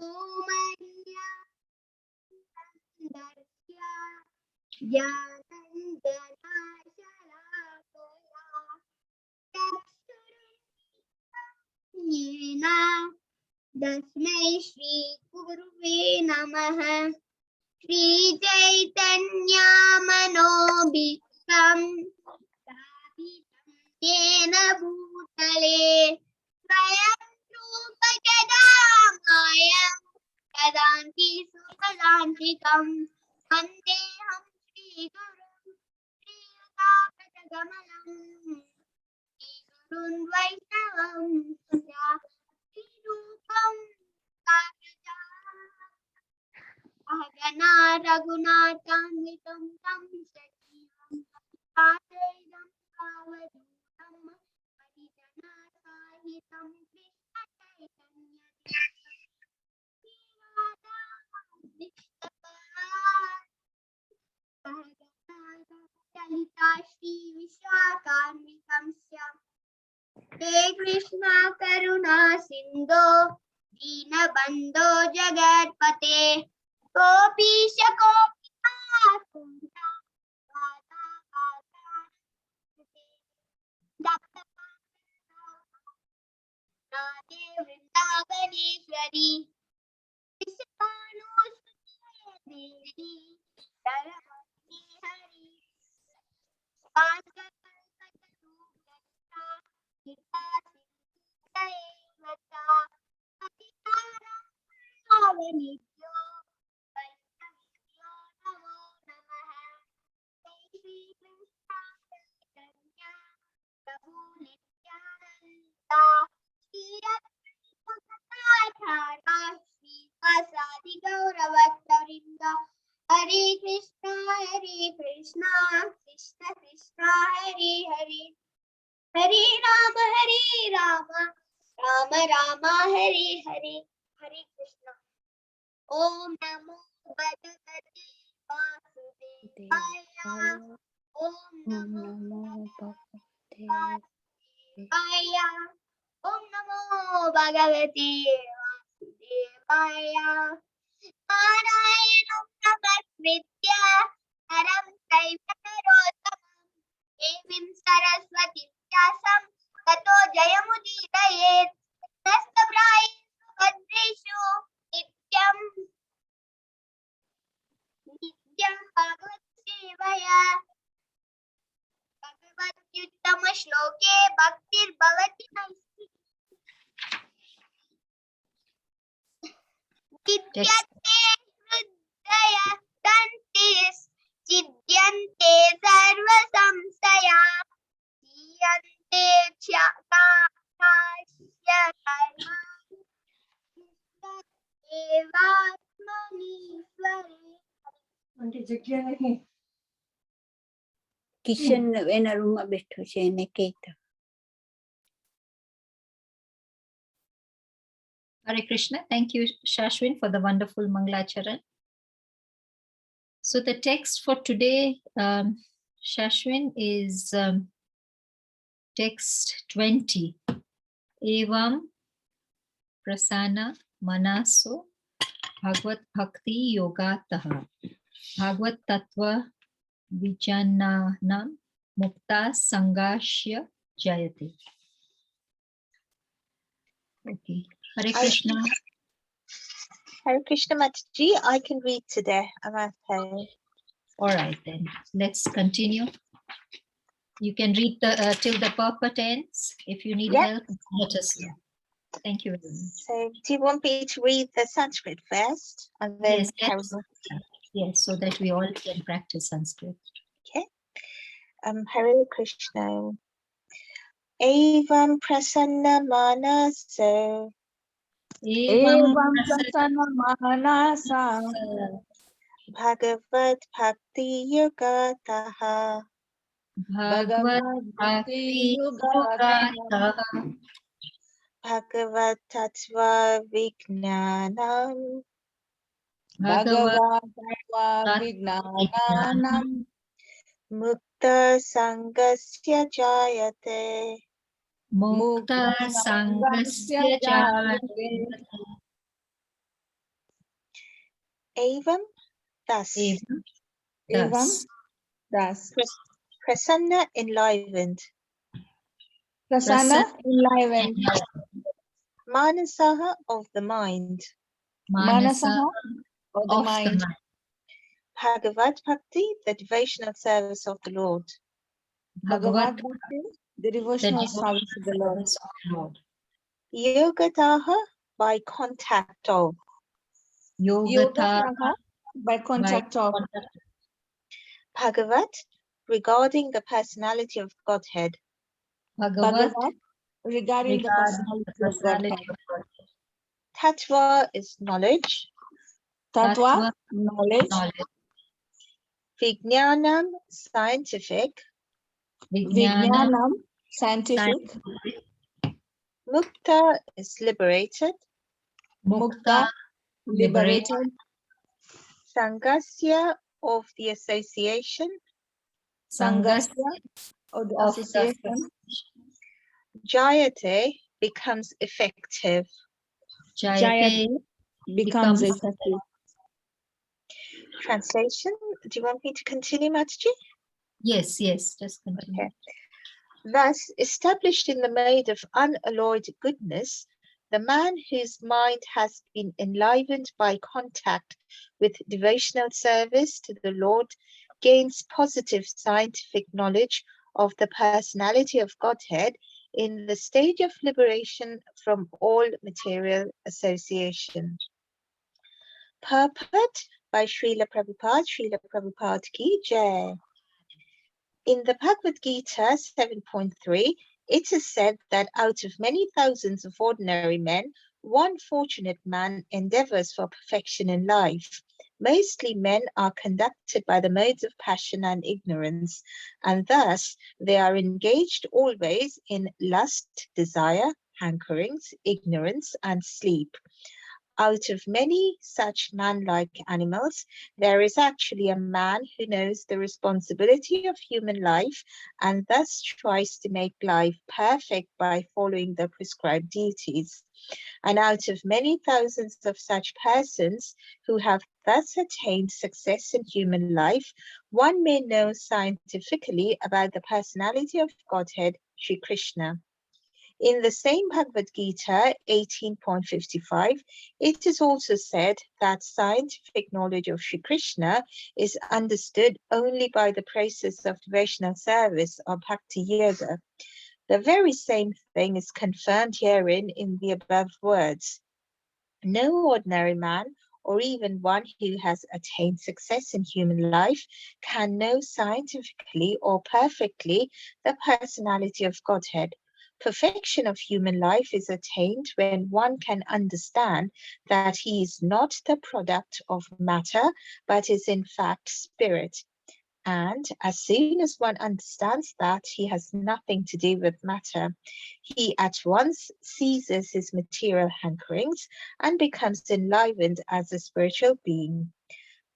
ओमन्या दर्श्या ज्ञानञ्जनाशलाकया चक्षुरुन्मीलितं तस्मै श्री गुरुवे नमः। श्री चैतन्यमनोभीष्टं स्थापितं येन भूतले स्वयं रूप कदा मायं ददाति सुखदान्तिकं वन्देऽहं श्रीगुरुं श्रीयुतापदकमलं श्रीगुरुं वैष्णवं सदा श्रीरूपं अहगना रघुनाथान्वितं तं सजीवं साद्वैतं सावधूतं परिजनसहितं कृष्णचैतन्यललिता श्रीविशाखान्वितं हे कृष्णा करुणा सिन्धो दीनबन्धो जगत्पते गोपीश गोपिकाकुन्ता राधा कान्ता राधे वृन्दावनेश्वरी देवी सरस्वती हरि हरे कृष्णा कृष्ण कृष्णा हरे हरे हरे राम राम राम हरे हरे हरे कृष्णा। ओम नमो भगवते वासुदेवाय ओम नमो भगवते वासुदेवाय ओम नमो भगवते वासुदेवाय नारायणं नमस्कृत्य नरं चैव नरोत्तमं देवीं सरस्वतीं व्यासं ततो जयमुदीरयेत् नस्तप्रायेषु भद्रेषु नित्यं भगवत्सेवया भगवत्युत्तमश्लोके भक्तिर्भवति नैष्ठिकी हृदय दन्तिस् चिद्यन्ते सर्वसंशया चीयन्ते क्षकाश्य कर्माणि एवात्मनीश्वरे। કિશન એના રૂમમાં બેઠો છે એને કહેતા. Hare Krishna. Thank you, Shashwin, for the wonderful Mangalacharan. So the text for today, Shashwin, is text 20. Evam prasana manaso bhagavad bhakti yogataha bhagavad tattva vijananam mukta sangashya jayate. Okay. Hare Krishna. Hare Krishna Mataji, I can read today. I'm okay. All right, then let's continue. You can read till the purport ends. If you need help, let us know. Thank you very much. So, do you want me to read the Sanskrit first? And then yes, so that we all can practice Sanskrit. Okay. Hare Krishna. Evam prasanna manasa. Evam prasanna manasa. Bhagavad bhakti yogataha. Bhagavad bhakti yogataha. Bhagavad tattva vijnanam. Bhagavad tattva vijnanam. Mukta sangasya jayate. Mukta sangasya jayate. Evam, thus. Evam, Evam, thus. thus. Prasanna, enlivened. Prasanna, enlivened. Manasaha, of the mind. Manasa Manasaha, of the of the mind. mind. Bhagavad Bhakti, the devotional service of the Lord. Bhagavad Bhagavad, Bhakti, the the devotional devotional service of the Lord. service of Lord. Yogataha, by contact of. Yogata Yogasaha, by by contact of. contact. Bhagavat, regarding the personality of Godhead. Bhagavad Bhagavad, regarding the regarding the personality of personality Godhead. of God. Tattva is knowledge. Tattva, Tattva, knowledge. knowledge. Vijnanam, scientific. Vijnana, Vijnanam, scientific. scientific. Mukta is liberated. Mukta, Mukta, liberated. Sangasya, of the association. Sangas Sangasya, of the of the association. Jayate, becomes effective. Jayate Jayate, becomes becomes. effective. Translation. Do you want me to continue, Mataji? Yes, yes, just continue. Okay. Thus, established in the mode of unalloyed goodness, the man whose mind has been enlivened by contact with devotional service to the Lord gains positive scientific knowledge of the personality of Godhead in the stage of liberation from all material association. Purport by Srila Prabhupada Ki Jai. In the Bhagavad Gita 7.3, it is said that out of many thousands of ordinary men, one fortunate man endeavors for perfection in life. Mostly men are conducted by the modes of passion and ignorance, and thus they are engaged always in lust, desire, hankerings, ignorance, and sleep. Out of many such man-like animals, there is actually a man who knows the responsibility of human life and thus tries to make life perfect by following the prescribed duties. And out of many thousands of such persons who have thus attained success in human life, one may know scientifically about the personality of Godhead, Sri Krishna. In the same Bhagavad Gita 18.55, it is also said that scientific knowledge of Sri Krishna is understood only by the process of devotional service or bhakti yoga. The very same thing is confirmed herein in the above words. No ordinary man, or even one who has attained success in human life, can know scientifically or perfectly the personality of Godhead. Perfection of human life is attained when one can understand that he is not the product of matter, but is in fact spirit. And as soon as one understands that he has nothing to do with matter, he at once ceases his material hankerings and becomes enlivened as a spiritual being.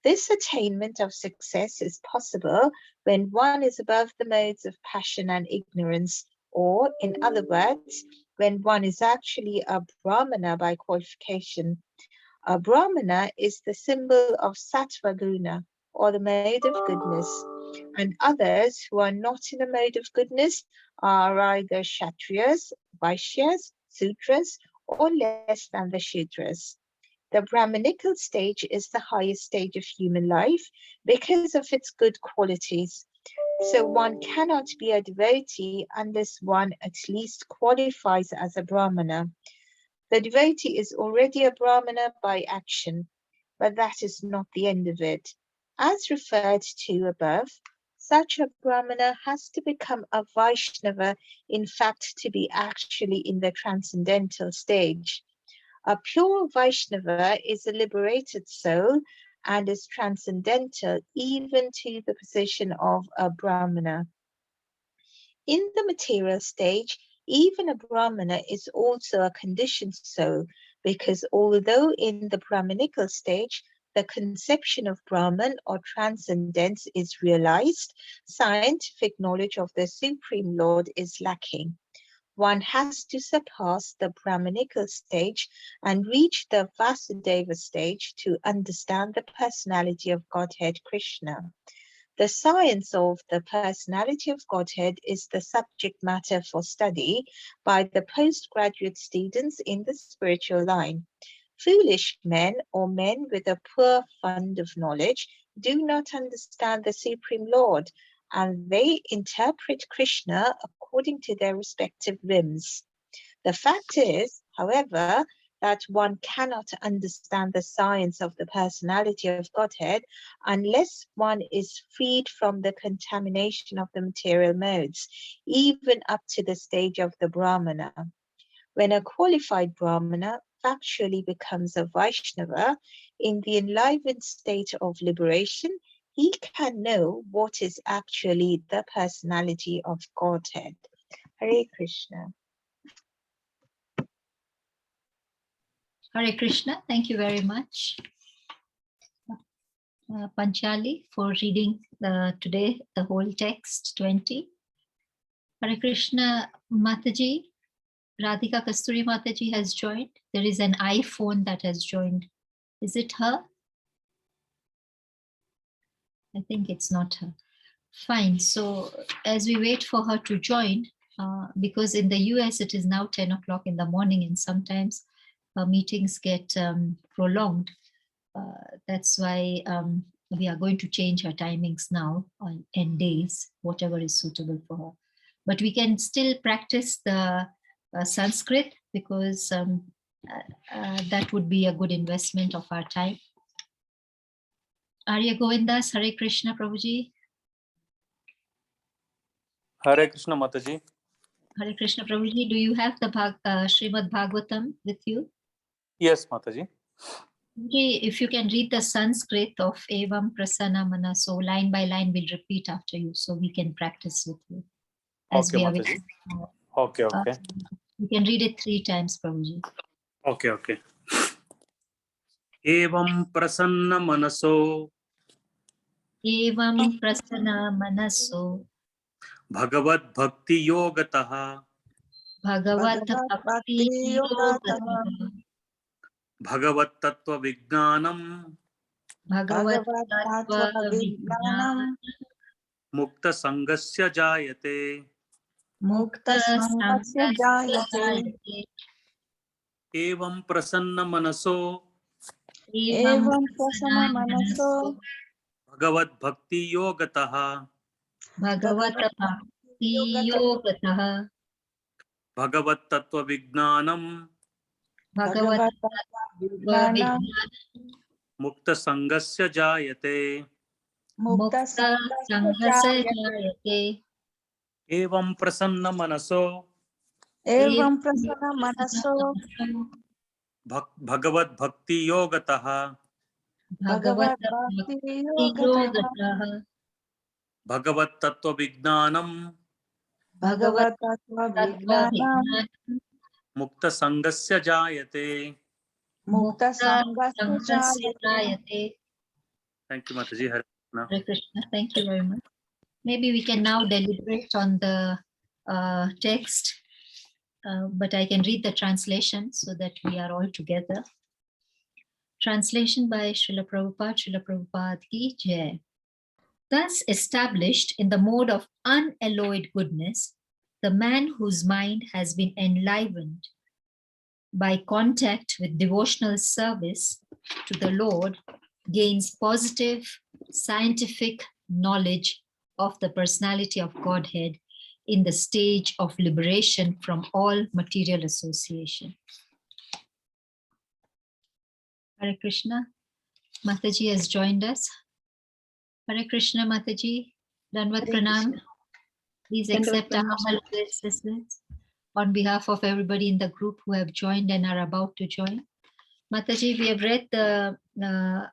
This attainment of success is possible when one is above the modes of passion and ignorance, or, in other words, when one is actually a Brahmana by qualification. A Brahmana is the symbol of Sattva Guna, or the mode of goodness, and others who are not in the mode of goodness are either Kshatriyas, Vaishyas, Sudras, or less than the Shudras. The Brahmanical stage is the highest stage of human life because of its good qualities. So one cannot be a devotee unless one at least qualifies as a Brahmana. The devotee is already a Brahmana by action, but that is not the end of it. As referred to above, such a Brahmana has to become a Vaishnava, in fact, to be actually in the transcendental stage. A pure Vaishnava is a liberated soul and is transcendental even to the position of a Brahmana. In the material stage, even a Brahmana is also a conditioned soul, because although in the Brahmanical stage, the conception of Brahman or transcendence is realized, scientific knowledge of the Supreme Lord is lacking. one has to surpass the Brahmanical stage and reach the Vasudeva stage to understand the personality of Godhead Krishna. The science of the personality of Godhead is the subject matter for study by the postgraduate students in the spiritual line. Foolish men or men with a poor fund of knowledge do not understand the Supreme Lord, and they interpret Krishna according to their respective whims. The fact is, however, that one cannot understand the science of the personality of Godhead unless one is freed from the contamination of the material modes, even up to the stage of the Brahmana. When a qualified Brahmana factually becomes a Vaishnava in the enlivened state of liberation, he can know what is actually the personality of Godhead. Hare Krishna. Hare Krishna, thank you very much, Panchali, for reading today the whole text 20. Hare Krishna, Mataji, Radhika Kasturi Mataji has joined. There is an iPhone that has joined. Is it her? I think it's not her. Fine. So as we wait for her to join, because in the US it is now 10 o'clock in the morning and sometimes meetings get prolonged. That's why we are going to change her timings now and days, whatever is suitable for her. But we can still practice the Sanskrit because that would be a good investment of our time. Arya Govindas, Hare Krishna, Prabhuji. Hare Krishna Mataji. Hare Krishna, Prabhuji. Do you have the Srimad Bhagavatam with you? Yes, Mataji. If you can read the Sanskrit of Evam Prasanna Mana, so line by line we'll repeat after you, so we can practice with you. As Okay, we are Mataji. Okay, okay. You can read it 3 times, Prabhuji. Okay, okay. Evam prasanna manaso Evam Prasanna Manaso Bhagavad Bhakti Yogataha Bhagavat Bhakti Yogataha Bhagavad Tattva Vijnanam Bhagavat Tattva Vijnanam Mukta Sangasya Jayate Mukta Sangasya Jayate Evam prasanna manaso Evam Prasanna Manaso Bhagavad Bhakti Yogataha Bhagavat Bhakti Yogataha Bhagavad Tattva Vijnanam Bhagavat Vijnanam Mukta Sangasya Jayate Mukta Sangasya Jayate Evam prasanna manaso Evam Prasanna Manaso Bhagavad Bhakti Yogataha Bhagavat Bhakti Bhakti Yogataha Bhagavad Tattva Vijnanam Bhagavat Tattva Tattva Vijnanam Vijnanam Mukta Sangasya Jayate. Mukta Sangasya Sangasya Jayate. Thank you, Mataji. Hare Krishna. Hare Krishna. Thank you very much. Maybe we can now deliberate on the text, but I can read the translation so that we are all together. Translation by Srila Prabhupada Ki Jai. Thus established in the mode of unalloyed goodness, the man whose mind has been enlivened by contact with devotional service to the Lord gains positive scientific knowledge of the personality of Godhead in the stage of liberation from all material association. Hare Krishna. Mataji has joined us. Hare Krishna, Mataji. Danvat Hare Pranam. Krishna. Please Dandavat accept our Pranam. humble obeisances on behalf of everybody in the group who have joined and are about to join. Mataji, we have read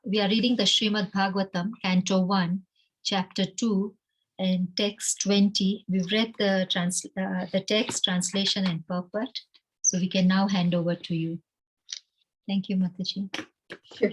we are reading the Srimad Bhagavatam, Canto 1, Chapter 2, and text 20. We've read the text, translation, and purport. So we can now hand over to you. Thank you, Mataji. Sure.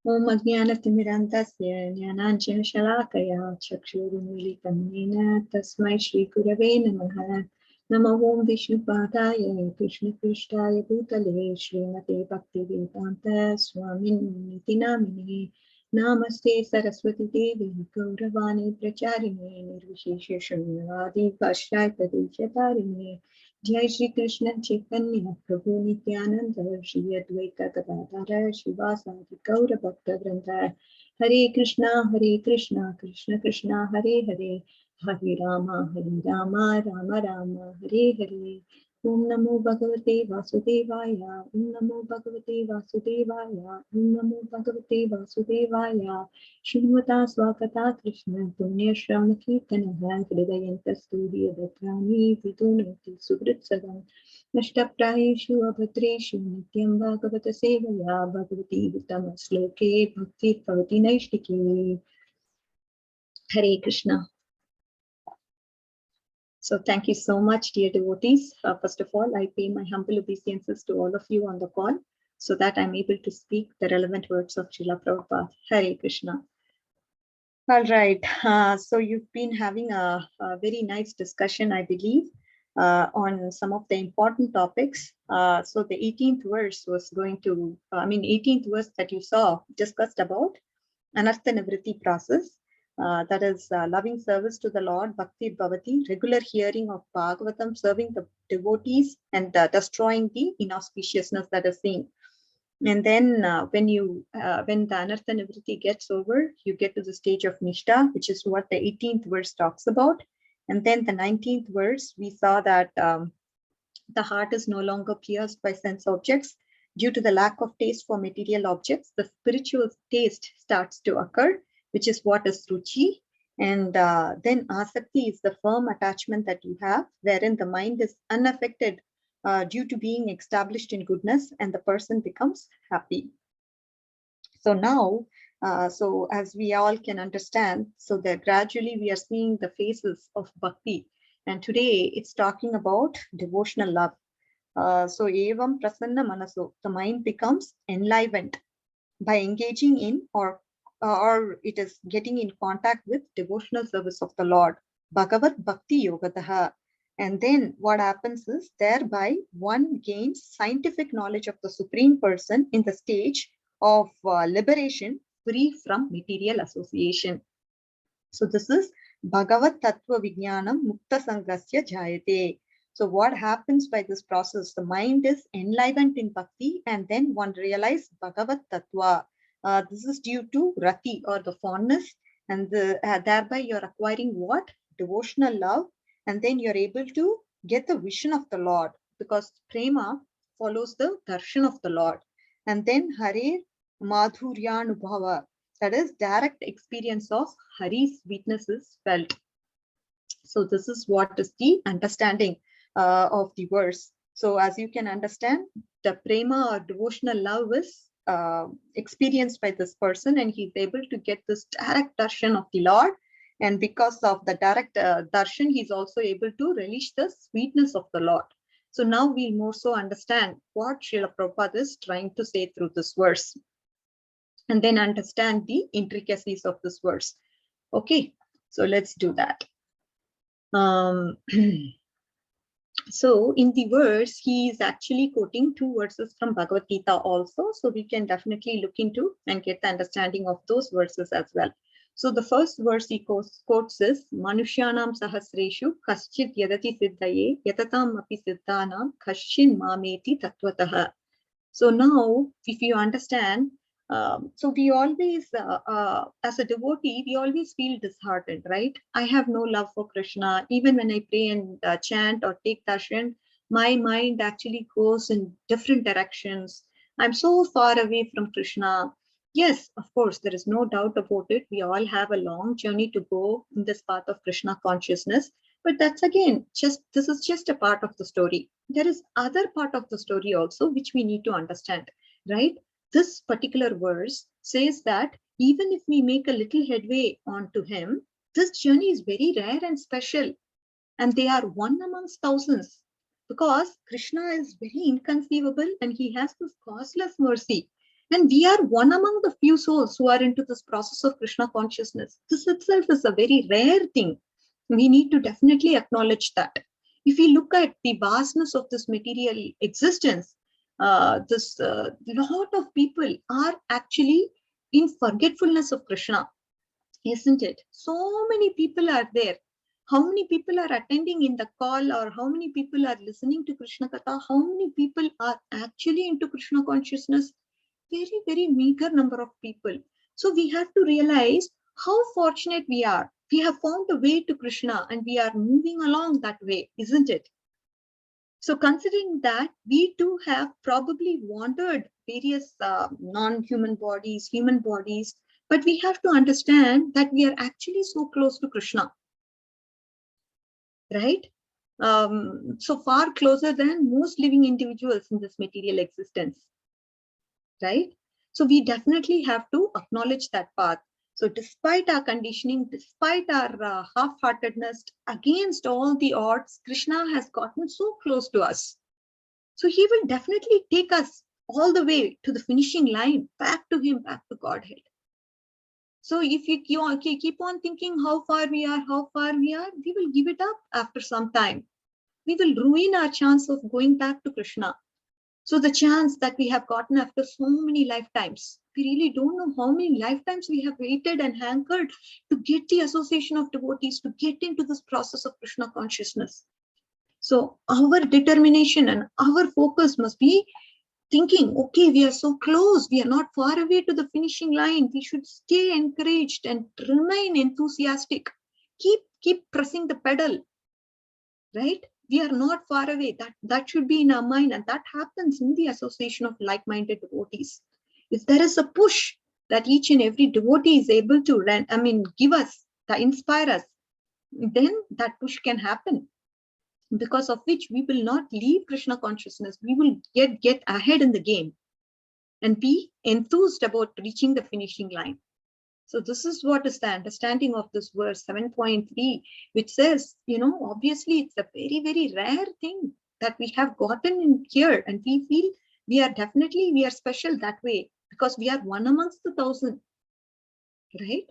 Om Ajnanatimirandasya Jnananjana Shalakaya Chakshurumilitam Nena Tasmai Shri Gurave Namaha Namo Om Vishnupadaya Krishna Krishtaya Bhutale Srimate Bhaktivedanta Swaminiti Namine Namaste Saraswati Devi Gauravani Pracharine Nirvishesha Shunyavadi Pashyata Deshatarine Jai Shri Krishna Chaitanya Prabhu Nityananda Shri Advaita Gadadhara Shivasadi Gaura Bhakta Vranda Hare Krishna Krishna Krishna Hare Hare Hare Rama, Rama Rama, Hare Hare. Om Namo Bhagavate Vasudevaya. Om Namo Bhagavate Vasudevaya. Om Namo Bhagavate Vasudevaya. Srimata Swakata Krishna Punya Shravana Kirtanaha Hridayanta Studiya Datrani Vidunati Sugrit Sadam Nashtaprayeshu Abhadreshu Nityam Bhagavata Sevaya Bhagavati Uttama Sloke Bhakti Bhavati Naishtike. Hare Krishna. So thank you so much, dear devotees. First of all, I pay my humble obeisances to all of you on the call so that I'm able to speak the relevant words of Srila Prabhupada. Hare Krishna. All right. So you've been having a very nice discussion, I believe, on some of the important topics. So the 18th verse was going to, 18th verse that you saw discussed about Anartha Nivritti process. That is loving service to the Lord, Bhakti Bhavati, regular hearing of Bhagavatam, serving the devotees and destroying the inauspiciousness that is seen. And then when the Anartha Nivritti gets over, you get to the stage of Nishta, which is what the 18th verse talks about. And then the 19th verse, we saw that the heart is no longer pierced by sense objects. Due to the lack of taste for material objects, the spiritual taste starts to occur, which is what is ruchi. And then asakti is the firm attachment that you have, wherein the mind is unaffected due to being established in goodness, and the person becomes happy. So now, so as we all can understand, so that gradually we are seeing the phases of bhakti. And today it's talking about devotional love. So evam prasanna manaso, the mind becomes enlivened by engaging in or it is getting in contact with devotional service of the Lord. Bhagavat Bhakti Yogataha. And then what happens is thereby one gains scientific knowledge of the Supreme Person in the stage of liberation free from material association. So this is Bhagavat Tattva Vijnanam Mukta Sangasya Jayate. So what happens by this process? The mind is enlivened in bhakti and then one realizes Bhagavat Tattva. This is due to rati or the fondness, and thereby you're acquiring what? Devotional love, and then you're able to get the vision of the Lord, because prema follows the darshan of the Lord. And then Hare Madhuryanubhava, that is direct experience of Hari's sweetness is felt. So this is what is the understanding of the verse. So as you can understand, the prema or devotional love is experienced by this person, and he's able to get this direct darshan of the Lord. And because of the direct darshan, he's also able to relish the sweetness of the Lord. So now we'll more so understand what Srila Prabhupada is trying to say through this verse, and then understand the intricacies of this verse. Okay, so let's do that. So in the verse, he is actually quoting two verses from Bhagavad Gita also. So we can definitely look into and get the understanding of those verses as well. So the first verse he quotes is Manushyanam Sahasreshu Kaschid Yadati Siddhaye Yatatam Api Siddhanam Kashin Mameti Tattvataha. So now, if you understand, so we always, as a devotee, we always feel disheartened, right? I have no love for Krishna. Even when I pray and chant or take darshan, my mind actually goes in different directions. I'm so far away from Krishna. Yes, of course, there is no doubt about it. We all have a long journey to go in this path of Krishna consciousness. But that's again, this is just a part of the story. There is other part of the story also, which we need to understand, right? This particular verse says that even if we make a little headway onto him, this journey is very rare and special. And they are one amongst thousands, because Krishna is very inconceivable and he has this causeless mercy. And we are one among the few souls who are into this process of Krishna consciousness. This itself is a very rare thing. We need to definitely acknowledge that. If we look at the vastness of this material existence, this lot of people are actually in forgetfulness of Krishna, isn't it? So many people are there. How many people are attending in the call, or how many people are listening to Krishna Katha? How many people are actually into Krishna consciousness? Very, very meager number of people. So we have to realize how fortunate we are. We have found a way to Krishna and we are moving along that way, isn't it? So considering that, we too have probably wandered various non-human bodies, human bodies, but we have to understand that we are actually so close to Krishna, right? So far closer than most living individuals in this material existence, right? So we definitely have to acknowledge that path. So despite our conditioning, despite our half-heartedness, against all the odds, Krishna has gotten so close to us. So he will definitely take us all the way to the finishing line, back to him, back to Godhead. So if you keep on thinking how far we are, we will give it up after some time. We will ruin our chance of going back to Krishna. So the chance that we have gotten after so many lifetimes, we really don't know how many lifetimes we have waited and hankered to get the association of devotees, to get into this process of Krishna consciousness. So our determination and our focus must be thinking, okay, we are so close, we are not far away to the finishing line. We should stay encouraged and remain enthusiastic. Keep pressing the pedal, right? We are not far away. That should be in our mind, and that happens in the association of like-minded devotees. If there is a push that each and every devotee is able to give us, inspire us, then that push can happen, because of which we will not leave Krishna consciousness. We will get ahead in the game and be enthused about reaching the finishing line. So this is what is the understanding of this verse 7.3, which says, obviously it's a very, very rare thing that we have gotten in here, and we feel we are special that way because we are one amongst the thousand, right?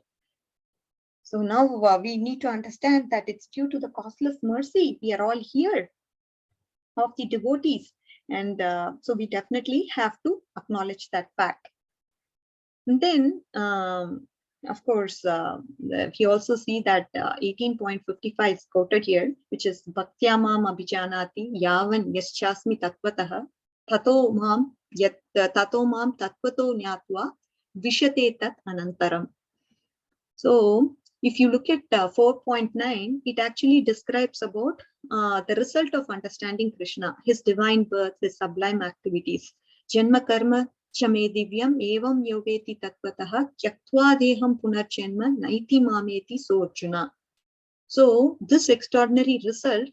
So now we need to understand that it's due to the causeless mercy. We are all here of the devotees. And so we definitely have to acknowledge that fact. And then, of course, we also see that 18.55 is quoted here, which is Bhaktyamam abhijanati yavan yaschasmi tatvatah tato mam tatvato nyatva vishate tat anantaram. So if you look at 4.9, it actually describes about the result of understanding Krishna, his divine birth, his sublime activities. Janma karma chame divyam evam yogeti tatvatah kyaktva deham punarjanma naiti mameti so Arjuna. So this extraordinary result,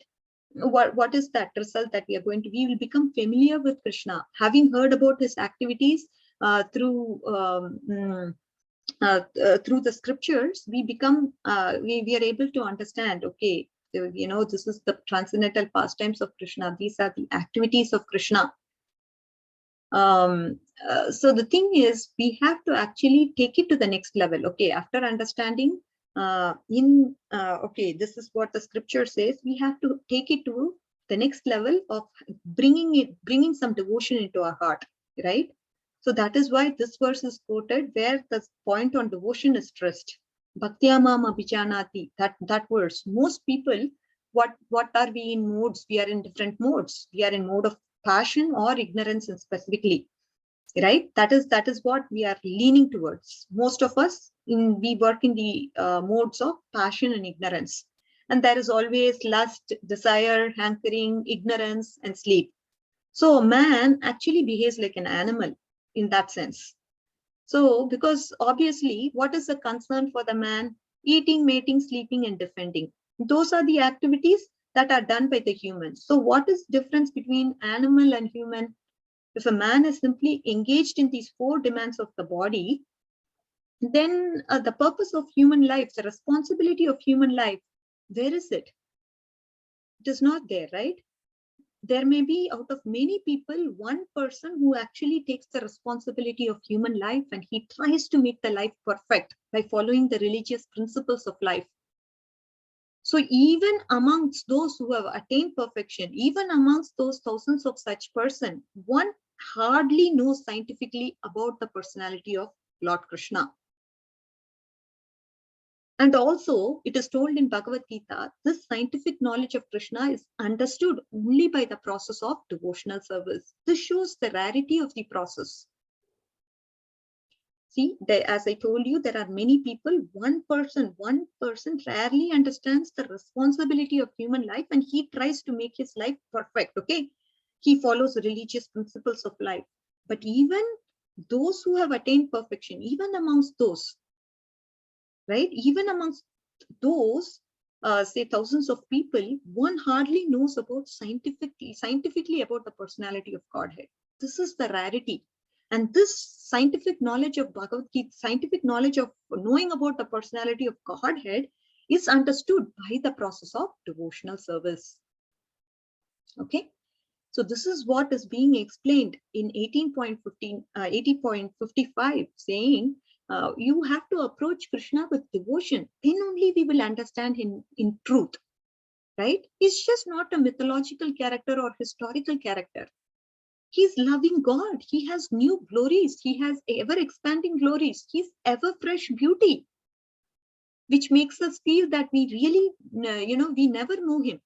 what is that result that we will become familiar with Krishna, having heard about his activities through the scriptures. We become we are able to understand, okay, this is the transcendental pastimes of Krishna, these are the activities of Krishna. So the thing is, we have to actually take it to the next level. Okay, after understanding okay, this is what the scripture says, we have to take it to the next level of bringing some devotion into our heart, right? So that is why this verse is quoted, where the point on devotion is stressed. Bhaktyamam abhijanati, that verse. Most people, what are we in modes? We are in different modes. We are in mode of passion or ignorance specifically, right? That is what we are leaning towards. Most of us, we work in the modes of passion and ignorance. And there is always lust, desire, hankering, ignorance, and sleep. So man actually behaves like an animal in that sense. So because obviously, what is the concern for the man? Eating, mating, sleeping, and defending. Those are the activities that are done by the human. So what is the difference between animal and human? If a man is simply engaged in these 4 demands of the body, then the purpose of human life, the responsibility of human life, where is it? It is not there, right? There may be, out of many people, one person who actually takes the responsibility of human life, and he tries to make the life perfect by following the religious principles of life. So even amongst those who have attained perfection, even amongst those thousands of such person, one hardly knows scientifically about the personality of Lord Krishna. And also, it is told in Bhagavad Gita, this scientific knowledge of Krishna is understood only by the process of devotional service. This shows the rarity of the process. See, as I told you, there are many people, one person rarely understands the responsibility of human life, and he tries to make his life perfect, okay? He follows religious principles of life. But even those who have attained perfection, even amongst those, right? Even amongst those, say thousands of people, one hardly knows about scientifically about the personality of Godhead. This is the rarity. And this scientific knowledge of Bhagavad Gita, scientific knowledge of knowing about the personality of Godhead is understood by the process of devotional service. Okay. So this is what is being explained in 80.55, saying, you have to approach Krishna with devotion, then only we will understand him in truth, right? He's just not a mythological character or historical character. He's loving God. He has new glories. He has ever expanding glories. He's ever fresh beauty, which makes us feel that we really, we never know him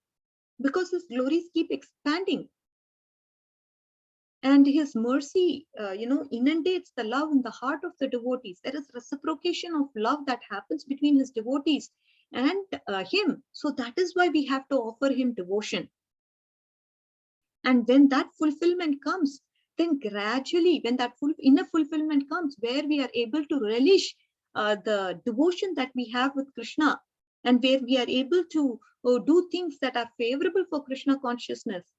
because his glories keep expanding. And his mercy, inundates the love in the heart of the devotees. There is reciprocation of love that happens between his devotees and him. So that is why we have to offer him devotion. And when that fulfillment comes, then gradually, when that inner fulfillment comes, where we are able to relish the devotion that we have with Krishna, and where we are able to do things that are favorable for Krishna consciousness,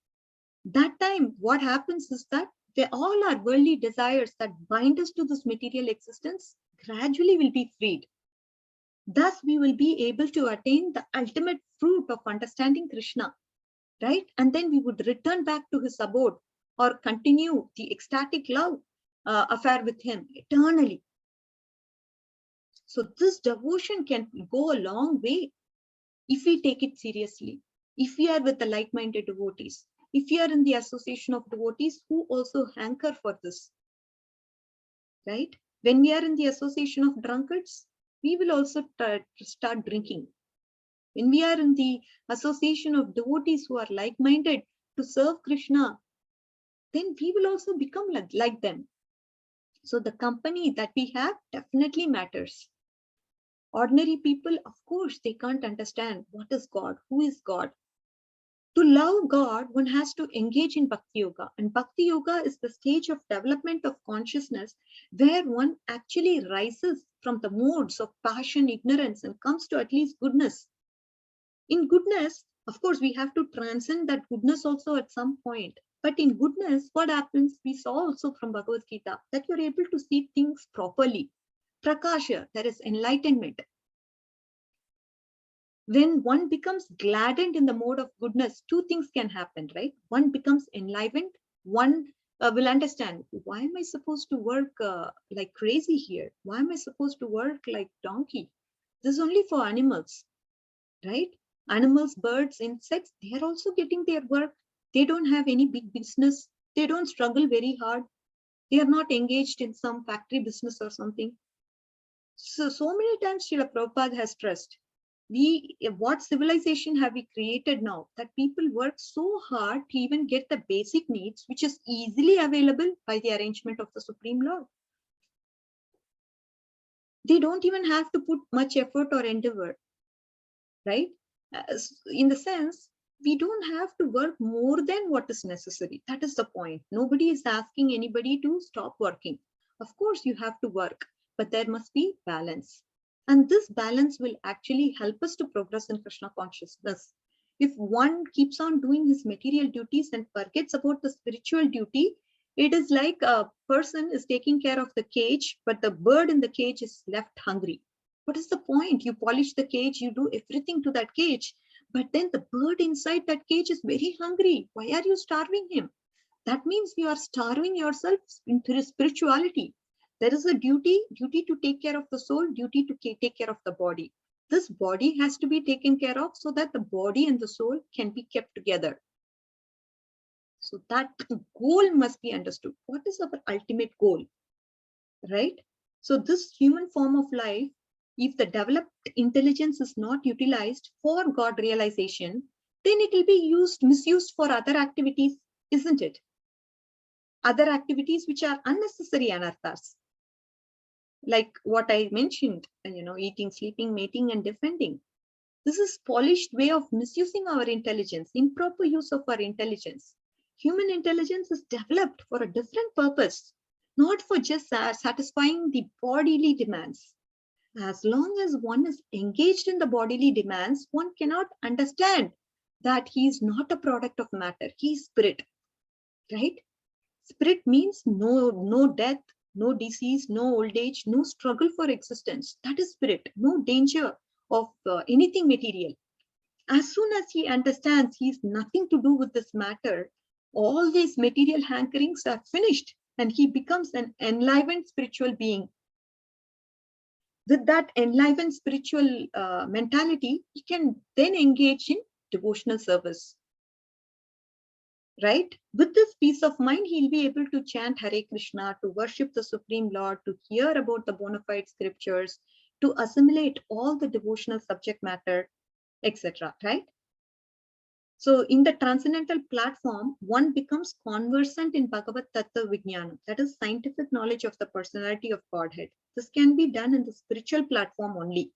that time what happens is that all our worldly desires that bind us to this material existence gradually will be freed. Thus, we will be able to attain the ultimate fruit of understanding Krishna, right? And then we would return back to his abode or continue the ecstatic love affair with him eternally. So this devotion can go a long way if we take it seriously, if we are with the like-minded devotees, if we are in the association of devotees who also hanker for this, right? When we are in the association of drunkards, we will also start drinking. When we are in the association of devotees who are like-minded to serve Krishna, then we will also become like them. So the company that we have definitely matters. Ordinary people, of course, they can't understand what is God, who is God. To love God, one has to engage in Bhakti Yoga. And Bhakti Yoga is the stage of development of consciousness where one actually rises from the modes of passion, ignorance, and comes to at least goodness. In goodness, of course, we have to transcend that goodness also at some point. But in goodness, what happens? We saw also from Bhagavad Gita that you're able to see things properly. Prakasha, there is enlightenment. When one becomes gladdened in the mode of goodness, two things can happen, right? One becomes enlivened. One will understand, why am I supposed to work like crazy here? Why am I supposed to work like donkey? This is only for animals, right? Animals, birds, insects, they are also getting their work. They don't have any big business. They don't struggle very hard. They are not engaged in some factory business or something. So many times Srila Prabhupada has stressed, what civilization have we created now that people work so hard to even get the basic needs, which is easily available by the arrangement of the Supreme Lord. They don't even have to put much effort or endeavor, right? In the sense, we don't have to work more than what is necessary. That is the point. Nobody is asking anybody to stop working. Of course, you have to work, but there must be balance. And this balance will actually help us to progress in Krishna consciousness. If one keeps on doing his material duties and forgets about the spiritual duty, it is like a person is taking care of the cage, but the bird in the cage is left hungry. What is the point? You polish the cage, you do everything to that cage, but then the bird inside that cage is very hungry. Why are you starving him? That means you are starving yourself into spirituality. There is a duty to take care of the soul, duty to take care of the body. this body has to be taken care of so that the body and the soul can be kept together. So that goal must be understood. What is our ultimate goal, right? So this human form of life, if the developed intelligence is not utilized for God realization, then it will be misused for other activities, isn't it? Other activities which are unnecessary anarthas, like what I mentioned, eating, sleeping, mating, and defending. This is polished way of misusing our intelligence, improper use of our intelligence. Human intelligence is developed for a different purpose, not for just satisfying the bodily demands. As long as one is engaged in the bodily demands, one cannot understand that he is not a product of matter. He is spirit, right? Spirit means no death, no disease, no old age, no struggle for existence. That is spirit, no danger of anything material. As soon as he understands he has nothing to do with this matter, all these material hankerings are finished and he becomes an enlivened spiritual being. With that enlivened spiritual mentality, he can then engage in devotional service. Right? With this peace of mind, he'll be able to chant Hare Krishna, to worship the Supreme Lord, to hear about the bona fide scriptures, to assimilate all the devotional subject matter, etc. Right? So in the transcendental platform, one becomes conversant in Bhagavad Tattva Vijnanam, that is scientific knowledge of the personality of Godhead. This can be done in the spiritual platform only.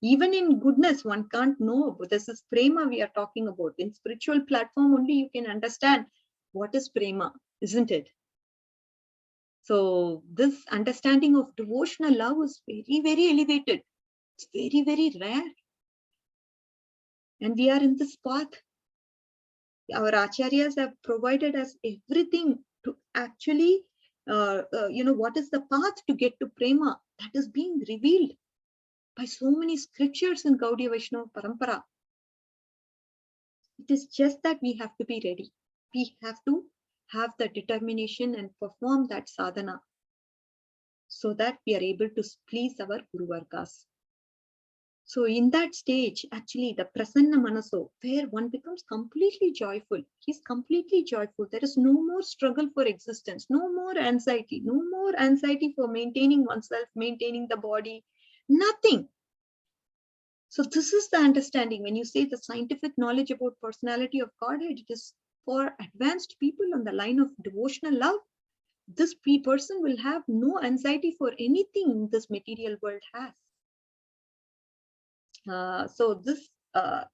Even in goodness, one can't know. This is prema we are talking about. In spiritual platform only you can understand what is prema, isn't it? So this understanding of devotional love is very, very elevated. It's very, very rare. And we are in this path. Our acharyas have provided us everything to actually, what is the path to get to prema? That is being revealed by so many scriptures in Gaudiya Vaishnava Parampara. It is just that we have to be ready. We have to have the determination and perform that sadhana so that we are able to please our Guru Vargas. So in that stage, actually the prasanna manaso, where one becomes completely joyful. He's completely joyful. There is no more struggle for existence, no more anxiety for maintaining oneself, maintaining the body, nothing. So this is the understanding. When you say the scientific knowledge about personality of Godhead, it is for advanced people on the line of devotional love. This person will have no anxiety for anything this material world has. So this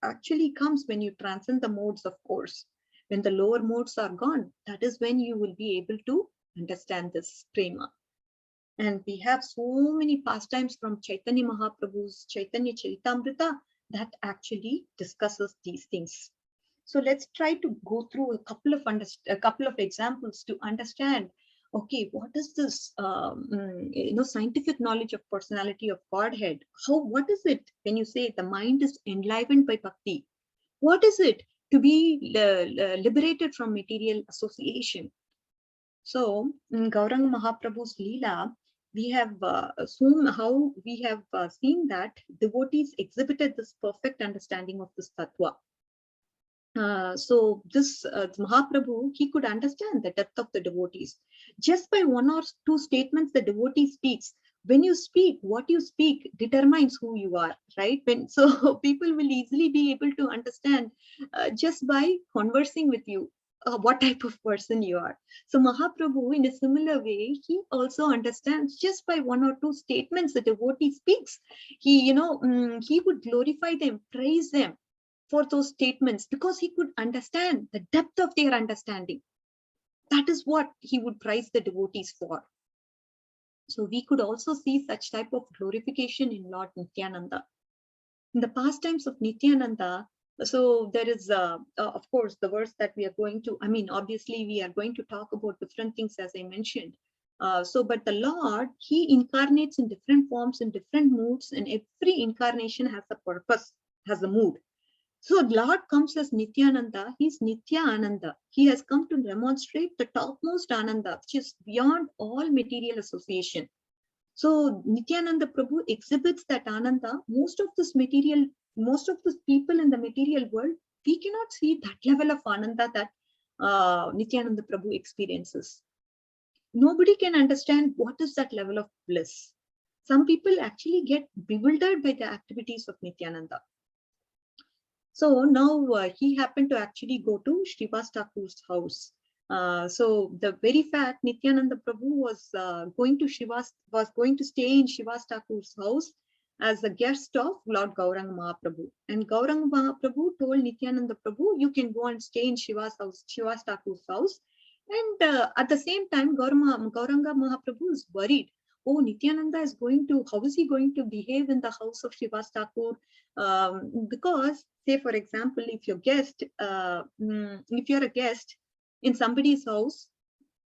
actually comes when you transcend the modes, of course. When the lower modes are gone, that is when you will be able to understand this prema. And we have so many pastimes from Chaitanya Mahaprabhu's Chaitanya Charitamrita that actually discusses these things. So let's try to go through a couple of examples to understand. Okay, what is this scientific knowledge of personality of Godhead? What is it when you say the mind is enlivened by bhakti? What is it to be liberated from material association? So in Gauranga Mahaprabhu's Leela, we have seen that devotees exhibited this perfect understanding of this tattva. So this Mahaprabhu, he could understand the depth of the devotees. Just by one or two statements the devotee speaks. When you speak, what you speak determines who you are, right? So people will easily be able to understand just by conversing with you what type of person you are. So Mahaprabhu, in a similar way, he also understands just by one or two statements the devotee speaks. He would glorify them, praise them for those statements because he could understand the depth of their understanding. That is what he would praise the devotees for. So we could also see such type of glorification in Lord Nityananda. In the pastimes of Nityananda, so there is, of course, the verse that we are going to, obviously we are going to talk about different things as I mentioned. But the Lord, he incarnates in different forms, in different moods, and every incarnation has a purpose, has a mood. So Lord comes as Nityananda, he's Nitya Ananda. He has come to demonstrate the topmost Ananda, which is beyond all material association. So Nityananda Prabhu exhibits that Ananda. Most of this people in the material world, we cannot see that level of Ananda that Nityananda Prabhu experiences. Nobody can understand what is that level of bliss. Some people actually get bewildered by the activities of Nityananda. So now he happened to actually go to Srivas Thakur's house. So the very fact Nityananda Prabhu was going to stay in Srivas Thakur's house as the guest of Lord Gauranga Mahaprabhu. And Gauranga Mahaprabhu told Nityananda Prabhu, you can go and stay in Srivas Thakur's house. And at the same time, Gauranga Mahaprabhu is worried. Oh, Nityananda is how is he going to behave in the house of Srivas Thakur? Because, say, for example, if you're a guest in somebody's house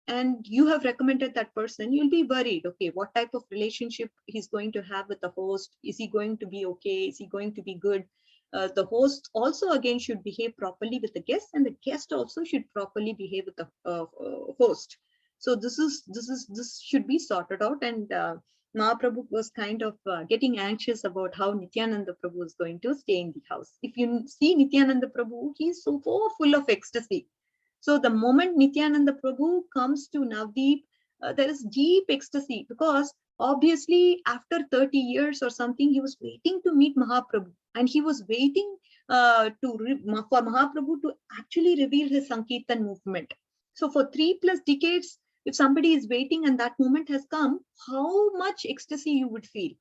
and you have recommended that person, you'll be worried. Okay, what type of relationship he's going to have with the host? Is he going to be okay? Is he going to be good? The host also again should behave properly with the guest, and the guest also should properly behave with the host. So this should be sorted out, and Mahaprabhu was kind of getting anxious about how Nityananda Prabhu is going to stay in the house. If you see Nityananda Prabhu, he's so full of ecstasy. So the moment Nityananda Prabhu comes to Navdeep, there is deep ecstasy, because obviously after 30 years or something, he was waiting to meet Mahaprabhu, and he was waiting for Mahaprabhu to actually reveal his Sankirtan movement. So for 3+ decades, if somebody is waiting and that moment has come, how much ecstasy you would feel.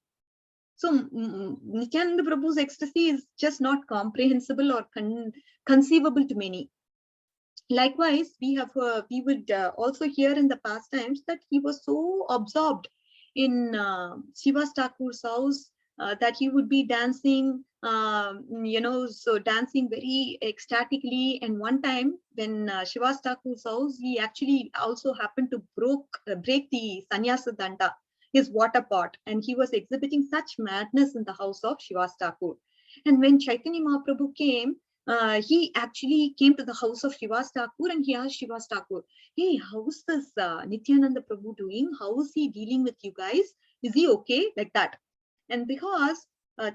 So Nityananda Prabhu's ecstasy is just not comprehensible or conceivable to many. Likewise, we would also hear in the past times that he was so absorbed in Srivas Thakur's house that he would be dancing, so dancing very ecstatically. And one time when Srivas Thakur's house, he actually also happened to break the sannyasa danda, his water pot, and he was exhibiting such madness in the house of Srivas Thakur. And when Chaitanya Mahaprabhu came, he actually came to the house of Srivas Thakur and he asked Srivas Thakur, hey, how's this Nityananda Prabhu doing? How is he dealing with you guys? Is he okay? Like that. And because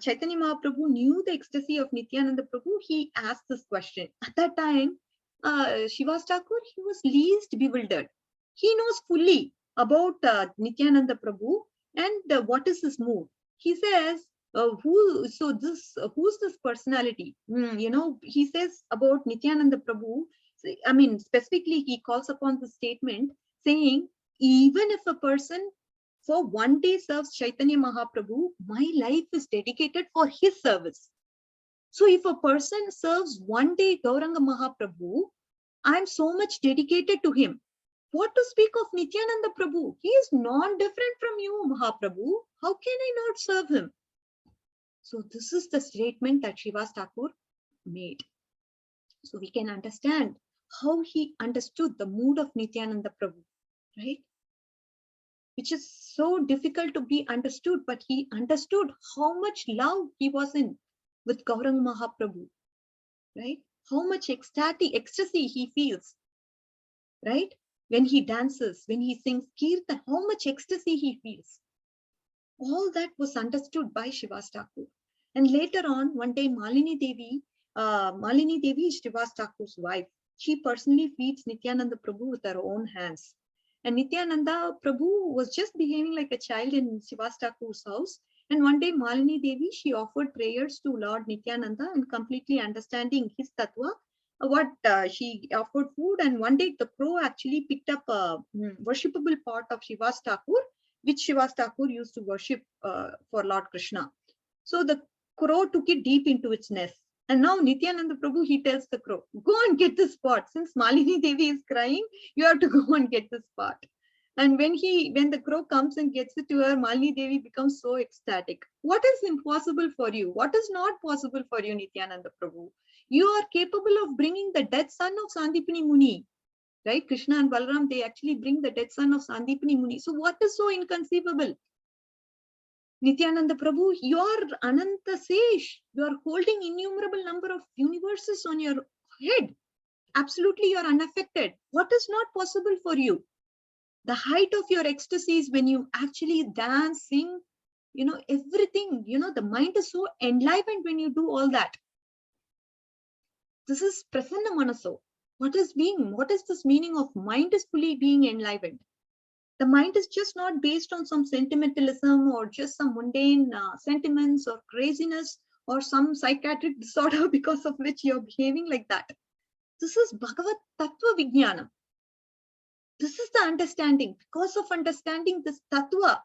Chaitanya Mahaprabhu knew the ecstasy of Nityananda Prabhu, he asked this question. At that time, Srivas Thakur, he was least bewildered. He knows fully about Nityananda Prabhu and what is his mood. He says, who's this personality? He says about Nityananda Prabhu, I mean, specifically, he calls upon the statement saying, even if a person for one day serves Chaitanya Mahaprabhu, my life is dedicated for his service. So if a person serves one day Gauranga Mahaprabhu, I'm so much dedicated to him. What to speak of Nityananda Prabhu? He is non-different from you, Mahaprabhu. How can I not serve him? So this is the statement that Srivas Thakur made. So we can understand how he understood the mood of Nityananda Prabhu, right? Which is so difficult to be understood, but he understood how much love he was in with Gauranga Mahaprabhu, right? How much ecstasy he feels, right? When he dances, when he sings Kirtan, how much ecstasy he feels. All that was understood by Srivas Thakur. And later on, one day, Malini Devi is Srivas Thakur's wife. She personally feeds Nityananda Prabhu with her own hands. And Nityananda Prabhu was just behaving like a child in Srivas Thakur's house. And one day, Malini Devi, she offered prayers to Lord Nityananda and completely understanding his tattva, she offered food. And one day, the crow actually picked up a worshipable pot of Srivas Thakur, which Srivas Thakur used to worship for Lord Krishna. So the crow took it deep into its nest. And now Nityananda Prabhu, he tells the crow, go and get this pot. Since Malini Devi is crying, you have to go and get this pot. And when the crow comes and gets it to her, Malini Devi becomes so ecstatic. What is impossible for you? What is not possible for you, Nityananda Prabhu? You are capable of bringing the dead son of Sandipani Muni. Right? Krishna and Balaram, they actually bring the dead son of Sandipani Muni. So what is so inconceivable? Nityananda Prabhu, you are Ananta Sesh. You are holding innumerable number of universes on your head. Absolutely, you are unaffected. What is not possible for you? The height of your ecstasy is when you actually dance, sing, everything, the mind is so enlivened when you do all that. This is prasanna manaso. What is this meaning of mind is fully being enlivened? The mind is just not based on some sentimentalism or just some mundane sentiments or craziness or some psychiatric disorder because of which you're behaving like that. This is Bhagavat Tattva Vijnanam. This is the understanding. Because of understanding this Tattva,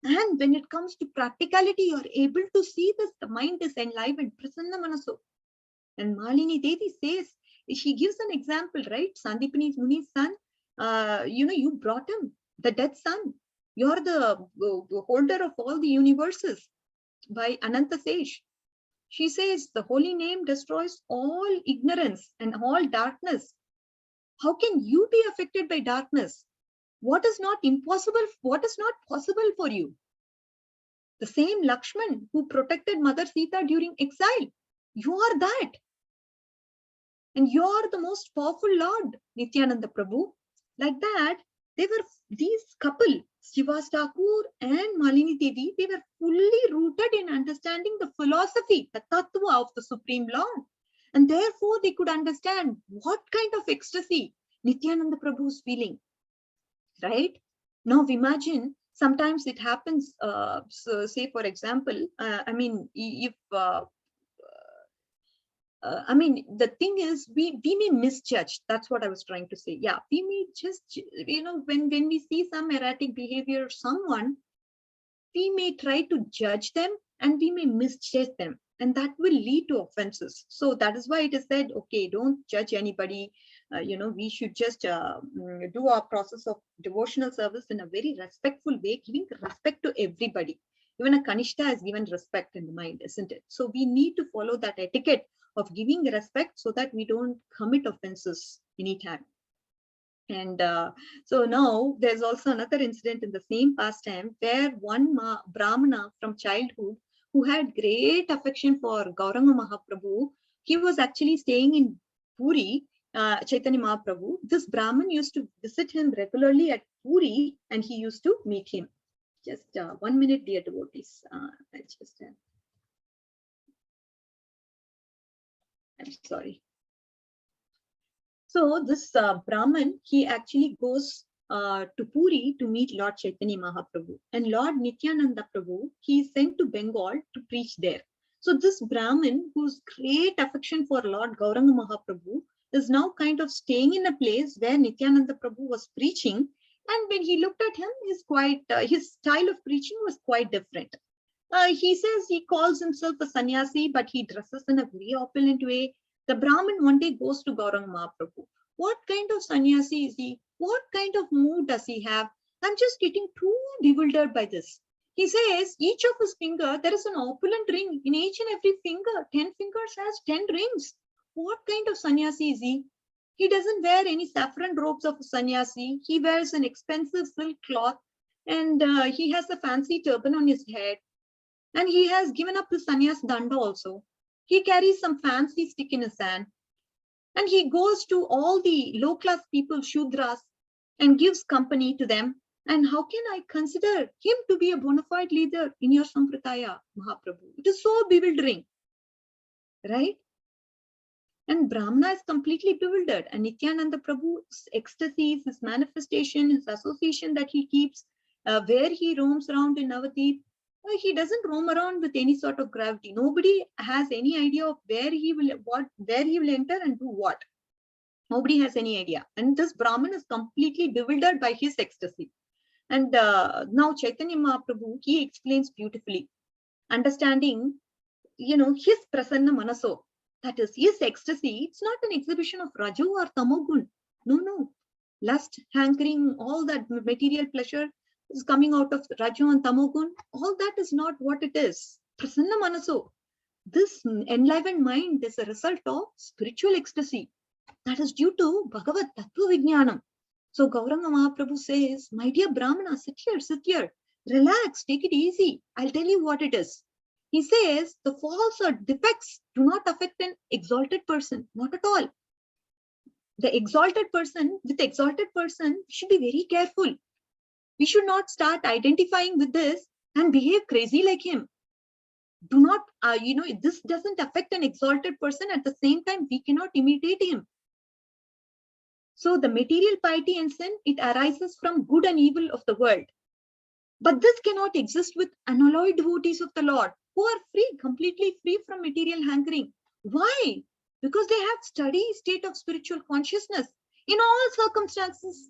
and when it comes to practicality, you're able to see this, the mind is enlivened, prasanna manaso. And Malini Devi says, she gives an example, right? Sandipani Muni's son, you brought him, the dead son. You're the holder of all the universes by Ananta Sesh. She says, the holy name destroys all ignorance and all darkness. How can you be affected by darkness? What is not impossible? What is not possible for you? The same Lakshman who protected Mother Sita during exile, you are that. And you are the most powerful Lord, Nityananda Prabhu. Like that, they were these couple, Srivas Thakur and Malini Devi, they were fully rooted in understanding the philosophy, the tattva of the Supreme Lord. And therefore, they could understand what kind of ecstasy Nityananda Prabhu is feeling. Right? Now imagine, sometimes it happens, so say for example, if the thing is, we may misjudge. That's what I was trying to say. Yeah, we may just, when we see some erratic behavior, someone, we may try to judge them and we may misjudge them. And that will lead to offenses. So that is why it is said, okay, don't judge anybody. We should just do our process of devotional service in a very respectful way, giving respect to everybody. Even a Kanishta has given respect in the mind, isn't it? So we need to follow that etiquette of giving respect so that we don't commit offenses anytime. And so now there's also another incident in the same pastime where one Brahmana from childhood who had great affection for Gauranga Mahaprabhu, he was actually staying in Puri, Chaitanya Mahaprabhu. This Brahman used to visit him regularly at Puri and he used to meet him. Just 1 minute, dear devotees. I'm sorry. So this Brahman, he actually goes to Puri to meet Lord Chaitanya Mahaprabhu. And Lord Nityananda Prabhu, he is sent to Bengal to preach there. So this Brahmin, whose great affection for Lord Gauranga Mahaprabhu, is now kind of staying in a place where Nityananda Prabhu was preaching. And when he looked at him, his style of preaching was quite different. He says he calls himself a sannyasi, but he dresses in a very opulent way. The Brahmin one day goes to Gauranga Mahaprabhu. What kind of sannyasi is he? What kind of mood does he have? I'm just getting too bewildered by this. He says each of his finger, there is an opulent ring. In each and every finger, 10 fingers has 10 rings. What kind of sannyasi is he? He doesn't wear any saffron robes of a sannyasi. He wears an expensive silk cloth and he has a fancy turban on his head. And he has given up his sannyas danda also. He carries some fancy stick in his hand. And he goes to all the low-class people, Shudras, and gives company to them. And how can I consider him to be a bona fide leader in your Sampradaya, Mahaprabhu? It is so bewildering, right? And Brahmana is completely bewildered. And Nityananda Prabhu's ecstasy, his manifestation, his association that he keeps, where he roams around in Navadip, he doesn't roam around with any sort of gravity. Nobody has any idea of where he will enter and do what. Nobody has any idea. And this Brahmin is completely bewildered by his ecstasy. And now Chaitanya Mahaprabhu, he explains beautifully, understanding, his prasanna manaso, that is his ecstasy. It's not an exhibition of Rajo or Tamogun. No. Lust, hankering, all that material pleasure is coming out of Rajo and Tamogun. All that is not what it is. Prasanna manaso. This enlivened mind is a result of spiritual ecstasy. That is due to Bhagavat Tattva Vijnanam. So Gauranga Mahaprabhu says, my dear Brahmana, sit here, relax, take it easy. I'll tell you what it is. He says the faults or defects do not affect an exalted person, not at all. The exalted person, with exalted person, we should be very careful. We should not start identifying with this and behave crazy like him. Do not, this doesn't affect an exalted person. At the same time, we cannot imitate him. So the material piety and sin, it arises from good and evil of the world. But this cannot exist with unalloyed devotees of the Lord, who are free, completely free from material hankering. Why? Because they have steady state of spiritual consciousness in all circumstances.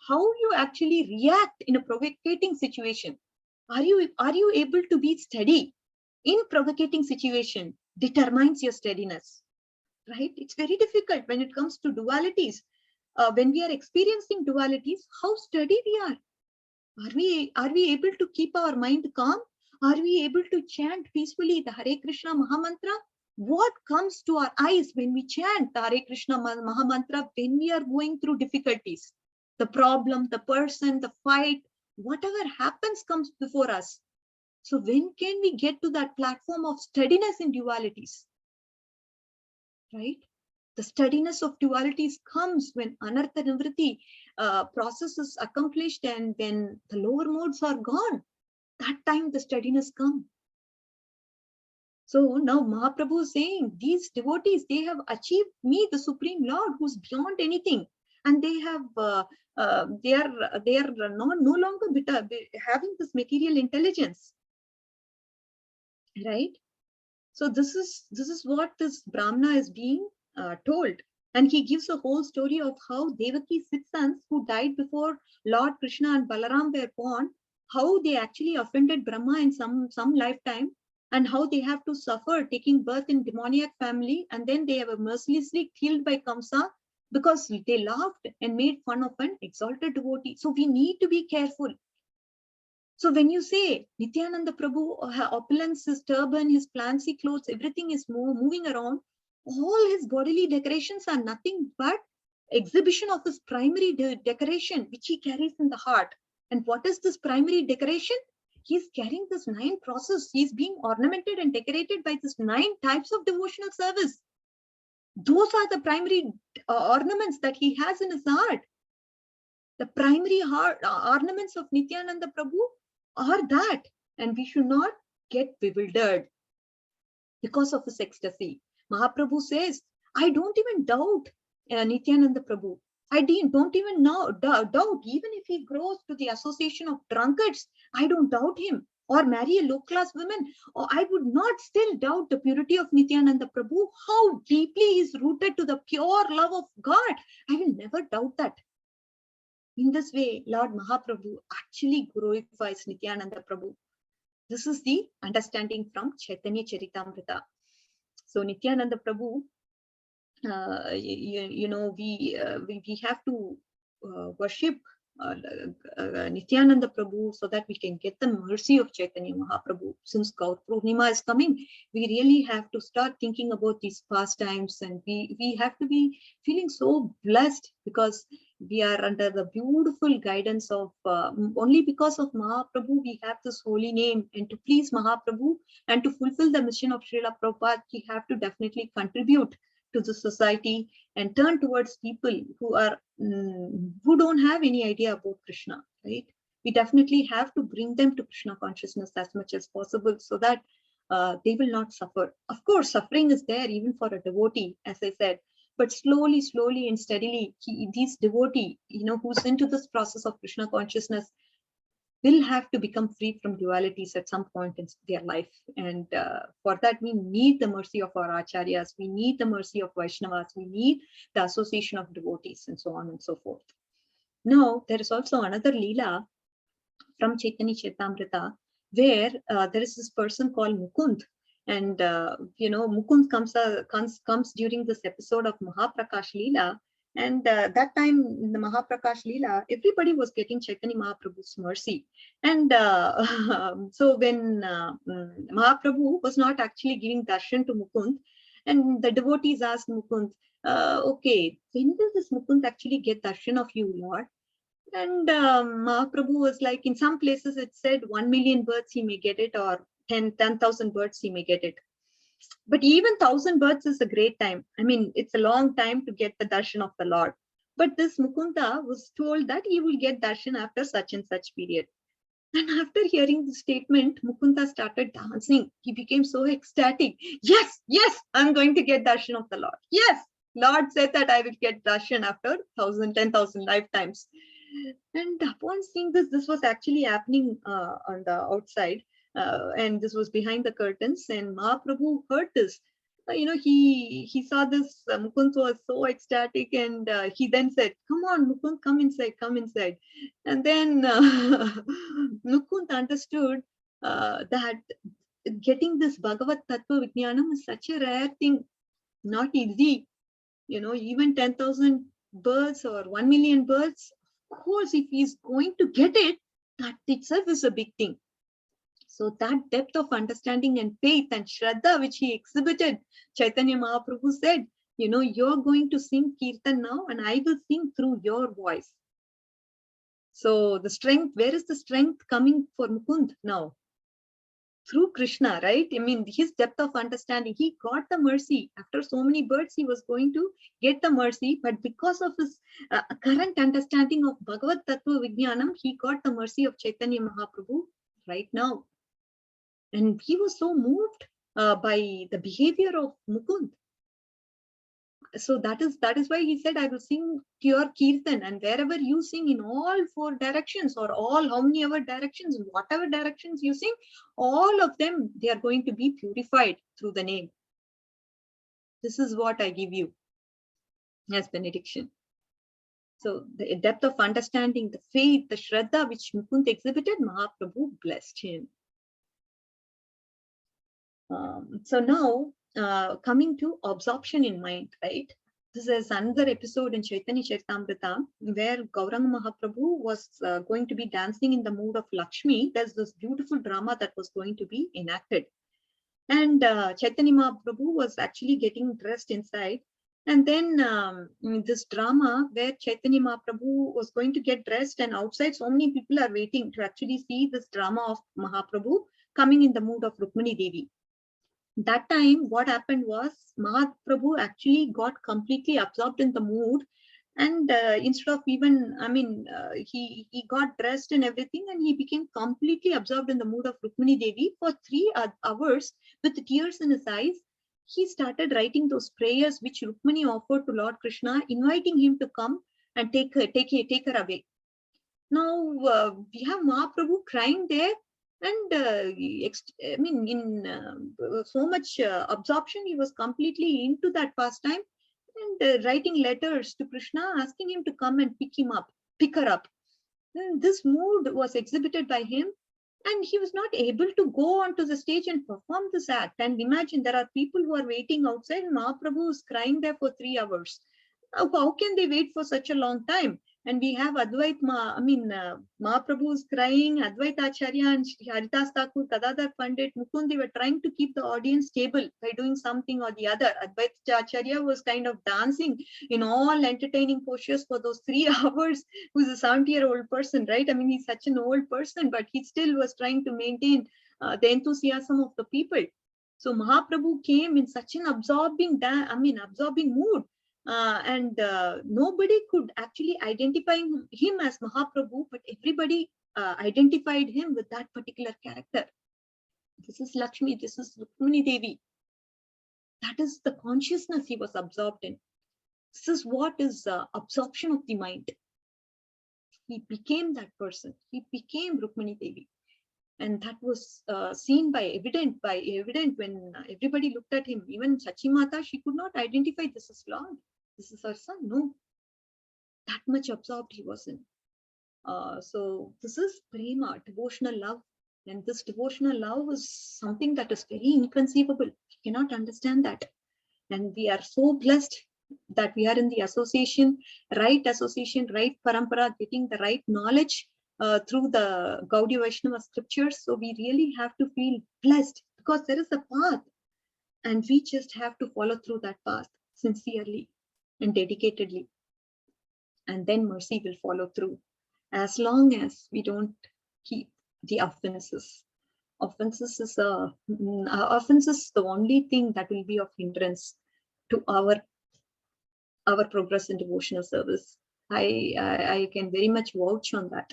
How you actually react in a provocating situation? Are you able to be steady in provocating situation? Determines your steadiness, right? It's very difficult when it comes to dualities. When we are experiencing dualities, how steady we are. Are we able to keep our mind calm? Are we able to chant peacefully the Hare Krishna Mahamantra? What comes to our eyes when we chant the Hare Krishna Mahamantra when we are going through difficulties? The problem, the person, the fight, whatever happens comes before us. So when can we get to that platform of steadiness in dualities? Right? The steadiness of dualities comes when anartha nivritti process is accomplished and when the lower modes are gone. That time the steadiness comes. So now Mahaprabhu is saying these devotees, they have achieved me, the Supreme Lord, who's beyond anything, and they have they are no longer having this material intelligence, right? So this is what this Brahmana is being told. And he gives a whole story of how Devaki's 6 sons who died before Lord Krishna and Balaram were born, how they actually offended Brahma in some lifetime, and how they have to suffer taking birth in demoniac family, and then they were mercilessly killed by Kamsa because they laughed and made fun of an exalted devotee. So we need to be careful. So when you say Nityananda Prabhu, opulence, his turban, his fancy clothes, everything is moving around, all his bodily decorations are nothing but exhibition of his primary decoration, which he carries in the heart. And what is this primary decoration? He's carrying this 9 process. He's being ornamented and decorated by this 9 types of devotional service. Those are the primary ornaments that he has in his heart. The primary ornaments of Nityananda Prabhu are that, and we should not get bewildered because of his ecstasy. Mahaprabhu says, I don't even doubt Nityananda Prabhu. I don't even doubt, even if he grows to the association of drunkards, I don't doubt him, or marry a low-class woman, or I would not still doubt the purity of Nityananda Prabhu, how deeply he is rooted to the pure love of God. I will never doubt that. In this way, Lord Mahaprabhu actually glorifies Nityananda Prabhu. This is the understanding from Chaitanya Charitamrita. So Nityananda Prabhu, we have to worship Nityananda Prabhu so that we can get the mercy of Chaitanya Mahaprabhu. Since Gaur Purnima is coming, we really have to start thinking about these pastimes, and we have to be feeling so blessed because we are under the beautiful guidance of only because of Mahaprabhu we have this holy name. And to please Mahaprabhu and to fulfill the mission of Srila Prabhupada, we have to definitely contribute to the society and turn towards people who are who don't have any idea about Krishna, right? We definitely have to bring them to Krishna consciousness as much as possible so that they will not suffer. Of course, suffering is there even for a devotee, as I said, but slowly and steadily, these devotee, who's into this process of Krishna consciousness, will have to become free from dualities at some point in their life. And for that, we need the mercy of our acharyas, we need the mercy of Vaishnavas, we need the association of devotees, and so on and so forth. Now, there is also another Leela from Chaitanya Charitamrita, where there is this person called Mukund. And, Mukund comes during this episode of Mahaprakash Leela. And that time in the Mahaprakash Leela, everybody was getting Chaitanya Mahaprabhu's mercy. And so when Mahaprabhu was not actually giving darshan to Mukund, and the devotees asked Mukund, okay, when does this Mukund actually get darshan of you, Lord? And Mahaprabhu was like, in some places it said 1 million births he may get it, or 10,000 births he may get it. But even 1,000 births is a great time. I mean, it's a long time to get the darshan of the Lord. But this Mukunda was told that he will get darshan after such and such period. And after hearing the statement, Mukunda started dancing. He became so ecstatic. Yes, yes, I'm going to get darshan of the Lord. Yes, Lord said that I will get darshan after 10,000 lifetimes. And upon seeing this, this was actually happening on the outside. And this was behind the curtains. And Mahaprabhu heard this. He saw this. Mukund was so ecstatic, and he then said, "Come on, Mukund, come inside, come inside." And then Mukund understood that getting this Bhagavad Tattva Vijnanam is such a rare thing, not easy. Even 10,000 birds or 1 million birds, of course, if he's going to get it, that itself is a big thing. So that depth of understanding and faith and Shraddha which he exhibited, Chaitanya Mahaprabhu said, you're going to sing Kirtan now and I will sing through your voice. So the strength, where is the strength coming for Mukund now? Through Krishna, right? I mean, his depth of understanding, he got the mercy. After so many births, he was going to get the mercy, but because of his current understanding of Bhagavad Tattva Vijnanam, he got the mercy of Chaitanya Mahaprabhu right now. And he was so moved by the behavior of Mukund. So that is why he said, I will sing pure Kirtan, and wherever you sing in all 4 directions or all how many ever directions, whatever directions you sing, all of them, they are going to be purified through the name. This is what I give you as benediction. So the depth of understanding, the faith, the Shraddha which Mukund exhibited, Mahaprabhu blessed him. So now coming to absorption in mind, right? This is another episode in Chaitanya Charitamrita where Gauranga Mahaprabhu was going to be dancing in the mood of Lakshmi. There's this beautiful drama that was going to be enacted. And Chaitanya Mahaprabhu was actually getting dressed inside. And then this drama where Chaitanya Mahaprabhu was going to get dressed, and outside so many people are waiting to actually see this drama of Mahaprabhu coming in the mood of Rukmani Devi. That time, what happened was Mahaprabhu actually got completely absorbed in the mood, and instead of even, he got dressed and everything, and he became completely absorbed in the mood of Rukmani Devi for 3 hours with tears in his eyes. He started writing those prayers which Rukmani offered to Lord Krishna, inviting him to come and take her away. Now we have Mahaprabhu crying there. And in so much absorption, he was completely into that pastime and writing letters to Krishna, asking him to come and pick her up. And this mood was exhibited by him, and he was not able to go onto the stage and perform this act. And imagine, there are people who are waiting outside, and Mahaprabhu is crying there for 3 hours. How can they wait for such a long time? And we have Mahaprabhu is crying, Advaita Acharya and Haridas Thakur, Kadadhar Pandit, Mukund, they were trying to keep the audience stable by doing something or the other. Advaita Acharya was kind of dancing in all entertaining postures for those 3 hours, who's a 70-year-old person, right? I mean, he's such an old person, but he still was trying to maintain the enthusiasm of the people. So Mahaprabhu came in such an absorbing mood. And nobody could actually identify him as Mahaprabhu, but everybody identified him with that particular character. This is Lakshmi, this is Rukmani Devi. That is the consciousness he was absorbed in. This is what is absorption of the mind. He became that person. He became Rukmani Devi. And that was seen evident when everybody looked at him. Even Sachi Mata, she could not identify this as Lord. This is her son. No, that much absorbed he was in. So this is prema, devotional love. And this devotional love is something that is very inconceivable. We cannot understand that. And we are so blessed that we are in the association, right parampara, getting the right knowledge through the Gaudiya Vaishnava scriptures. So we really have to feel blessed because there is a path, and we just have to follow through that path sincerely and dedicatedly, and then mercy will follow through, as long as we don't keep the offenses. Offenses is the only thing that will be of hindrance to our progress in devotional service. I can very much vouch on that.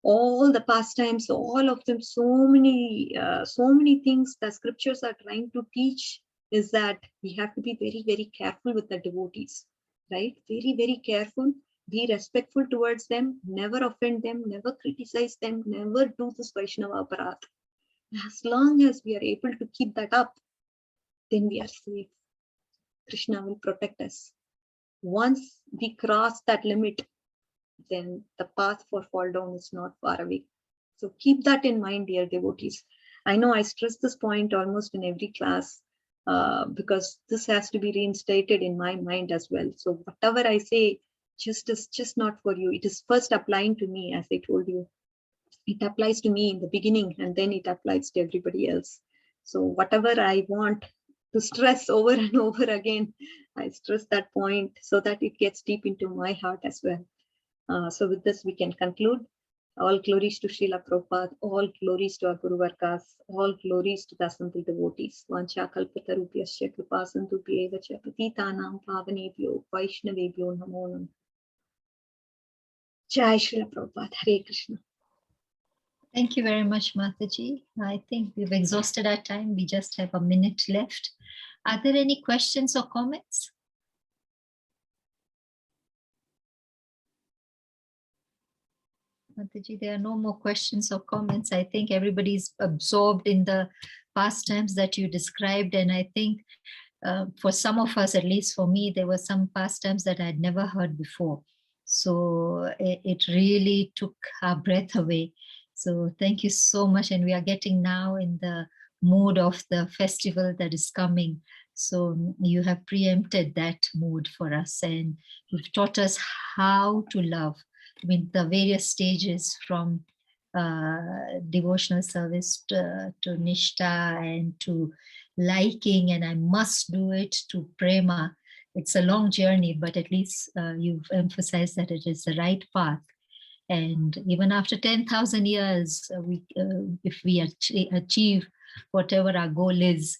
All the pastimes, all of them, so many things the scriptures are trying to teach is that we have to be very, very careful with the devotees, right? Very, very careful. Be respectful towards them, never offend them, never criticize them, never do this Vaishnava aparadh. As long as we are able to keep that up, then we are safe. Krishna will protect us. Once we cross that limit, then the path for fall down is not far away. So keep that in mind, dear devotees. I know I stress this point almost in every class because this has to be reinstated in my mind as well. So whatever I say, just not for you. It is first applying to me, as I told you. It applies to me in the beginning, and then it applies to everybody else. So whatever I want to stress over and over again, I stress that point so that it gets deep into my heart as well. So with this, we can conclude. All glories to Srila Prabhupada, all glories to our Guru Vargas, all glories to the assembled devotees. Vancha kalpatarubhyasya kripa sindhubhya eva cha patitanam pavanebhyo vaishnavebhyo namo namaha. Jai Srila Prabhupada. Hare Krishna. Thank you very much, Mataji. I think we've exhausted our time. We just have a minute left. Are there any questions or comments? Mataji, there are no more questions or comments. I think everybody's absorbed in the pastimes that you described. And I think for some of us, at least for me, there were some pastimes that I'd never heard before. So it really took our breath away. So thank you so much. And we are getting now in the mood of the festival that is coming. So you have preempted that mood for us, and you've taught us how to love. I mean, the various stages from devotional service to Nishta and to liking, and I must do it, to prema. It's a long journey, but at least you've emphasized that it is the right path. And even after 10,000 years, if we achieve whatever our goal is,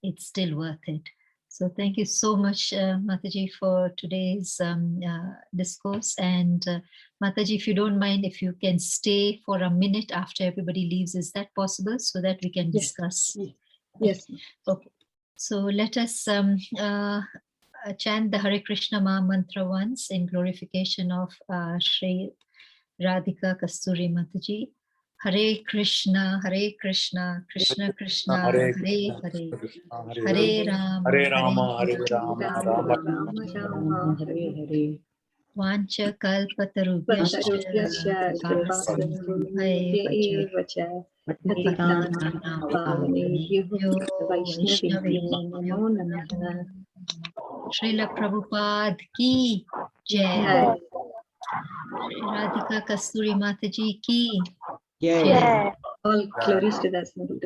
it's still worth it. So thank you so much, Mataji, for today's discourse. And Mataji, if you don't mind, if you can stay for a minute after everybody leaves, is that possible, so that we can discuss? Yes. Okay. So let us chant the Hare Krishna Maha Mantra once in glorification of Shri Radhika Kasturi Mataji. Hare Krishna, Krishna Krishna, Hare Hare, Hare Rama, Hare Rama, Hare Rama, Rama, Rama, Hare Hare. Vancha kalpatarubhyascha Patarubhyasya kripasindhubhya cha patitanam pavanebhyo Vaishnavebhyo vaishnavebhyo namo namaha. Srila Prabhupada ki jai. Jai. Radhika Kasturi Mataji ki Yeah. jai. All glories to the assembled.